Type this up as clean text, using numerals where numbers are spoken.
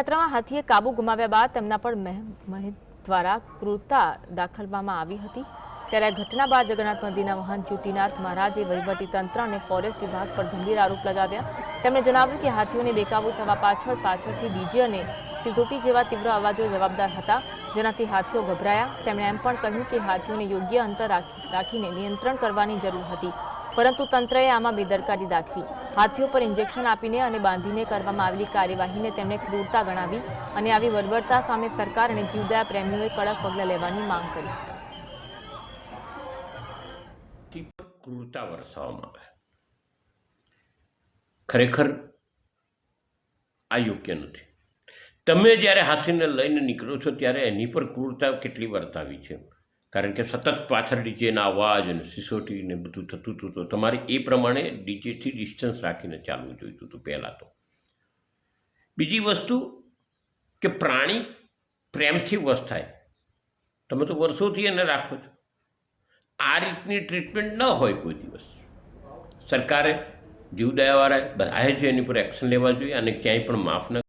યાત્રામાં હાથીએ કાબુ ગુમાવ્યા બાદ તેમના પર મહિત દ્વારા ક્રૂરતા દાખવવામાં આવી હતી। ત્યારે આ ઘટના બાદ જગન્નાથ મંદિરના મહંત જ્યોતિનાથ મહારાજે વહીવટીતંત્ર અને ફોરેસ્ટ વિભાગ પર ગંભીર આરોપ લગાવ્યા। તેમણે જણાવ્યું કે હાથીઓને બેકાબૂ થવા પાછળથી ડીજે અને સિસોટી જેવા તીવ્ર અવાજો જવાબદાર હતા, જેનાથી હાથીઓ ગભરાયા। તેમણે એમ પણ કહ્યું કે હાથીઓને યોગ્ય અંતર રાખીને નિયંત્રણ કરવાની જરૂર હતી, પરંતુ તંત્રએ આમાં બેદરકારી દાખવી। હાથીઓ પર ઇન્જેક્શન આપીને અને બાંધીને કરવામાં આવેલી કાર્યવાહીને તેમણે ક્રૂરતા ગણાવી અને આવી બર્બરતા સામે સરકાર અને જીવદયા પ્રેમીઓએ કડક પગલાં લેવાની માંગ કરી। ક્રૂરતા વરસાવવામાં આવે, ખરેખર આ યોગ્ય નથી। તમે જ્યારે હાથીને લઈને નીકળો છો ત્યારે એની પર ક્રૂરતા કેટલી વર્તાવી છે, કારણ કે સતત પાછળ ડીજેના અવાજ અને સિસોટી ને બધું થતું હતું, તો તમારે એ પ્રમાણે ડીજેથી ડિસ્ટન્સ રાખીને ચાલવું જોઈતું હતું પહેલાં તો। બીજી વસ્તુ કે પ્રાણી પ્રેમથી વશ થાય, તમે તો વર્ષોથી એને રાખો છો, આ રીતની ટ્રીટમેન્ટ ન હોય કોઈ દિવસ। સરકારે જીવદયાવાળાએ બધાએ જ એની પર એક્શન લેવા જોઈએ અને ક્યાંય પણ માફ ન